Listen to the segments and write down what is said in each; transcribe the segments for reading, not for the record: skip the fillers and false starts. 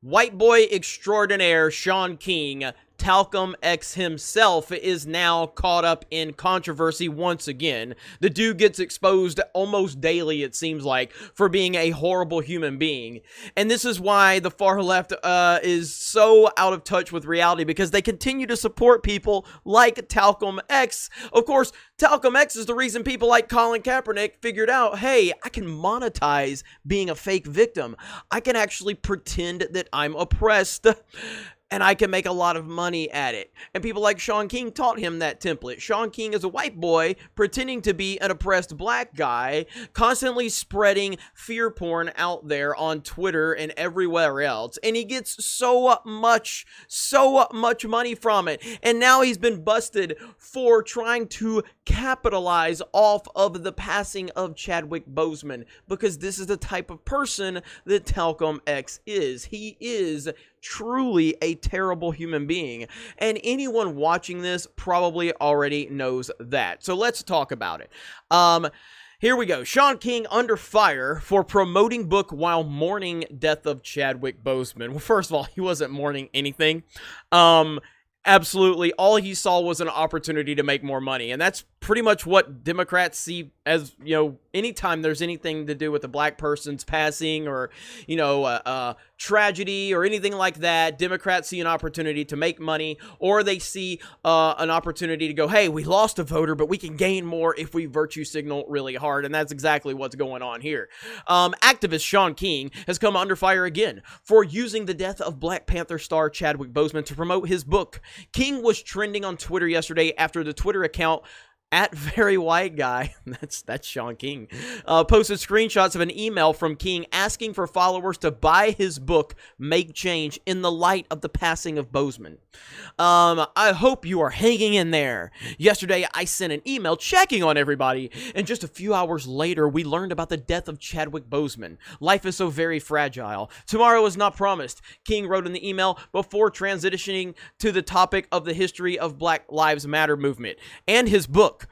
White boy extraordinaire Shaun King, Talcum X himself, is now caught up in controversy once again. The dude gets exposed almost daily, it seems like, for being a horrible human being. And this is why the far left is so out of touch with reality, because they continue to support people like Talcum X. Of course, Talcum X is the reason people like Colin Kaepernick figured out, hey, I can monetize being a fake victim. I can actually pretend that I'm oppressed, and I can make a lot of money at it. And people like Shaun King taught him that template. Shaun King is a white boy pretending to be an oppressed black guy, constantly spreading fear porn out there on Twitter and everywhere else. And he gets so much money from it. And now he's been busted for trying to capitalize off of the passing of Chadwick Boseman, because this is the type of person that Talcum X is. He is truly a terrible human being, and anyone watching this probably already knows that. So let's talk about it. Here we go. Shaun King under fire for promoting book while mourning death of Chadwick Boseman. Well, first of all, he wasn't mourning anything. Absolutely, all he saw was an opportunity to make more money, and that's pretty much what Democrats see as, you know, anytime there's anything to do with a black person's passing or, you know, tragedy or anything like that, Democrats see an opportunity to make money, or they see an opportunity to go, hey, we lost a voter, but we can gain more if we virtue signal really hard, and that's exactly what's going on here. Activist Shaun King has come under fire again for using the death of Black Panther star Chadwick Boseman to promote his book. King was trending on Twitter yesterday after the Twitter account @VeryWhiteGuy, that's Shaun King, posted screenshots of an email from King asking for followers to buy his book, Make Change, in the light of the passing of Boseman. I hope you are hanging in there. Yesterday, I sent an email checking on everybody, and just a few hours later, we learned about the death of Chadwick Boseman. Life is so very fragile. Tomorrow is not promised, King wrote in the email before transitioning to the topic of the history of Black Lives Matter movement and his book.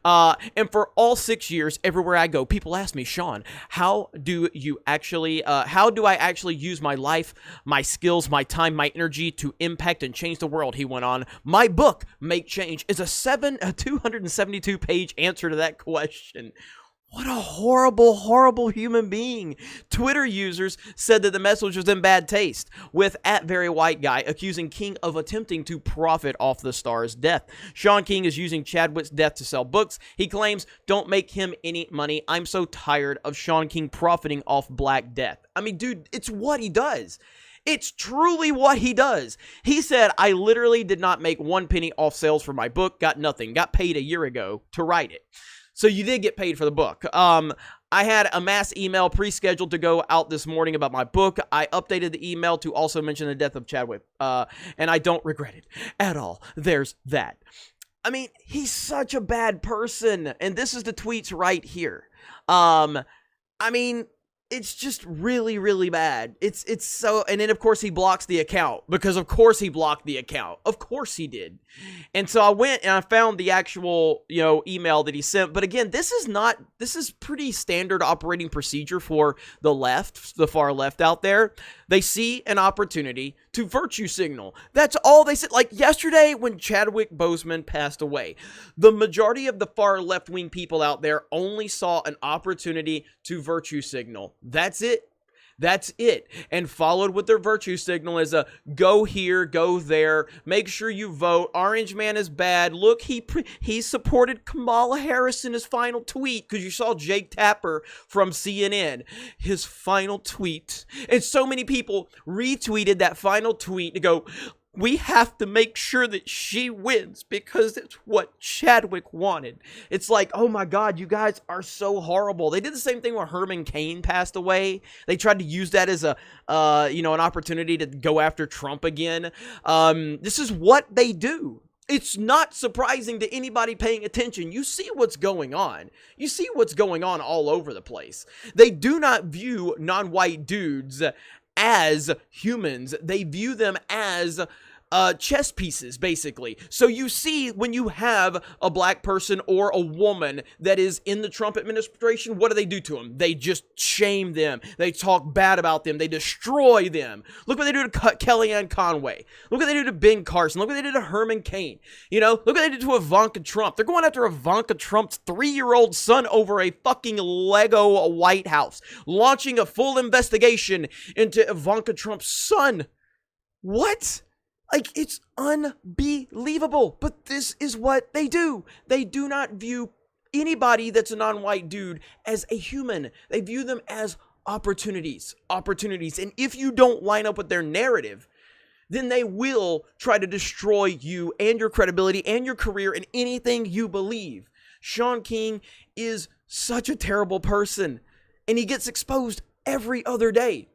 And for all 6 years, everywhere I go, people ask me, Shaun, how do I actually use my life, my skills, my time, my energy to impact and change the world? He went on. My book, Make Change, is a 272-page answer to that question. What a horrible, horrible human being. Twitter users said that the message was in bad taste, with @VeryWhiteGuy accusing King of attempting to profit off the star's death. Shaun King is using Chadwick's death to sell books. He claims, don't make him any money. I'm so tired of Shaun King profiting off black death. I mean, dude, it's what he does. It's truly what he does. He said, I literally did not make 1 penny off sales for my book, got nothing, got paid a year ago to write it. So you did get paid for the book. I had a mass email pre-scheduled to go out this morning about my book. I updated the email to also mention the death of Chadwick, and I don't regret it at all. There's that. I mean, he's such a bad person, and this is the tweets right here. I mean, it's just really, really bad. It's so, and then of course he blocks the account, because of course he blocked the account. Of course he did. And so I went and I found the actual, you know, email that he sent. But again, this is pretty standard operating procedure for the left, the far left out there. They see an opportunity to virtue signal. That's all they said. Like yesterday when Chadwick Boseman passed away, the majority of the far left-wing people out there only saw an opportunity to virtue signal. That's it. That's it. And followed with their virtue signal is a go here, go there, make sure you vote. Orange Man is bad. Look, he supported Kamala Harris in his final tweet, because you saw Jake Tapper from CNN, his final tweet. And so many people retweeted that final tweet to go, we have to make sure that she wins because it's what Chadwick wanted. It's like, oh my God, you guys are so horrible. They did the same thing when Herman Cain passed away. They tried to use that as a, you know, an opportunity to go after Trump again. This is what they do. It's not surprising to anybody paying attention. You see what's going on. You see what's going on all over the place. They do not view non-white dudes as humans. They view them as chess pieces, basically. So you see, when you have a black person or a woman that is in the Trump administration, what do they do to them? They just shame them. They talk bad about them. They destroy them. Look what they do to Kellyanne Conway. Look what they do to Ben Carson. Look what they did to Herman Cain. You know, look what they did to Ivanka Trump. They're going after Ivanka Trump's 3-year-old son over a fucking Lego White House, launching a full investigation into Ivanka Trump's son. What? Like, it's unbelievable, but this is what they do. They do not view anybody that's a non-white dude as a human. They view them as opportunities. And if you don't line up with their narrative, then they will try to destroy you and your credibility and your career and anything you believe. Shaun King is such a terrible person, and he gets exposed every other day.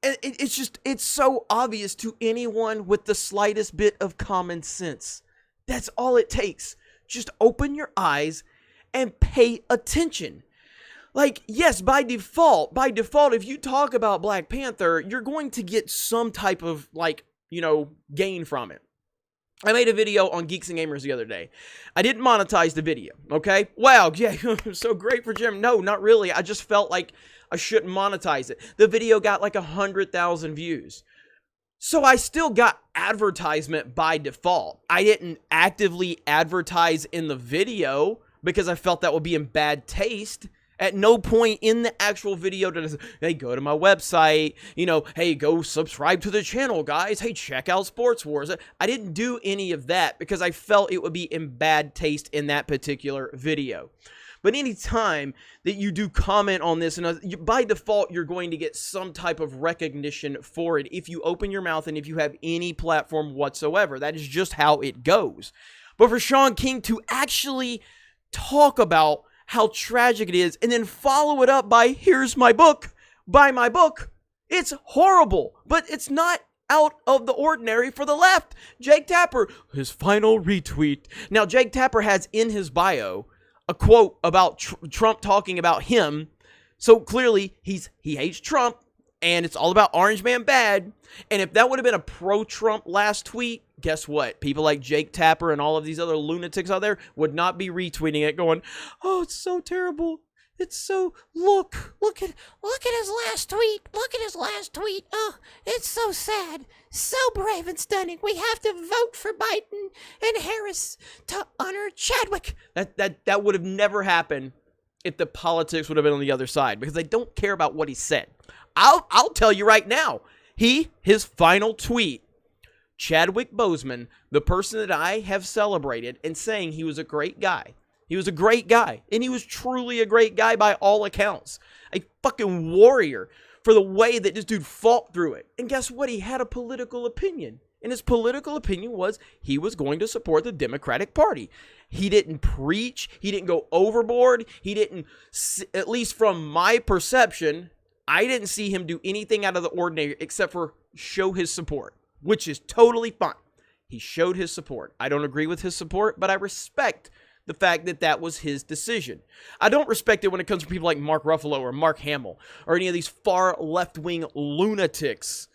And it's so obvious to anyone with the slightest bit of common sense. That's all it takes. Just open your eyes and pay attention. Like, yes, by default, if you talk about Black Panther, you're going to get some type of, like, you know, gain from it. I made a video on Geeks and Gamers the other day. I didn't monetize the video, okay? Wow, yeah, so great for Jim. No, not really. I just felt like I shouldn't monetize it. The video got like 100,000 views. So I still got advertisement by default. I didn't actively advertise in the video because I felt that would be in bad taste. At no point in the actual video did I say, hey, go to my website, you know, hey, go subscribe to the channel, guys. Hey, check out Sports Wars. I didn't do any of that because I felt it would be in bad taste in that particular video. But anytime that you do comment on this, and by default, you're going to get some type of recognition for it if you open your mouth and if you have any platform whatsoever. That is just how it goes. But for Shaun King to actually talk about how tragic it is and then follow it up by, here's my book, buy my book, it's horrible. But it's not out of the ordinary for the left. Jake Tapper, his final retweet. Now, Jake Tapper has in his bio a quote about Trump talking about him. So clearly he hates Trump and it's all about Orange Man bad. And if that would have been a pro-Trump last tweet, guess what? People like Jake Tapper and all of these other lunatics out there would not be retweeting it going, oh, it's so terrible. It's so, look at his last tweet. Look at his last tweet. Oh, it's so sad. So brave and stunning. We have to vote for Biden and Harris to honor Chadwick. That would have never happened if the politics would have been on the other side, because they don't care about what he said. I'll tell you right now, his final tweet, Chadwick Boseman, the person that I have celebrated and saying he was a great guy. He was a great guy, and he was truly a great guy by all accounts. A fucking warrior for the way that this dude fought through it. And guess what? He had a political opinion. And his political opinion was he was going to support the Democratic Party. He didn't preach. He didn't go overboard. He didn't, at least from my perception, I didn't see him do anything out of the ordinary except for show his support, which is totally fine. He showed his support. I don't agree with his support, but I respect the fact that that was his decision. I don't respect it when it comes to people like Mark Ruffalo or Mark Hamill or any of these far left-wing lunatics.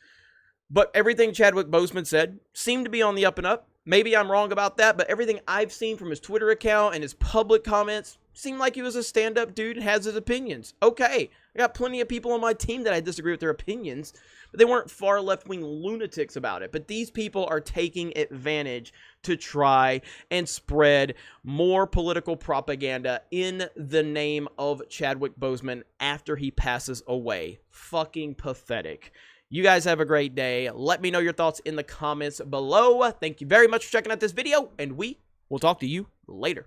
But everything Chadwick Boseman said seemed to be on the up and up. Maybe I'm wrong about that, but everything I've seen from his Twitter account and his public comments seemed like he was a stand-up dude and has his opinions. Okay, I got plenty of people on my team that I disagree with their opinions, but they weren't far left-wing lunatics about it. But these people are taking advantage to try and spread more political propaganda in the name of Chadwick Boseman after he passes away. Fucking pathetic. You guys have a great day. Let me know your thoughts in the comments below. Thank you very much for checking out this video, and we will talk to you later.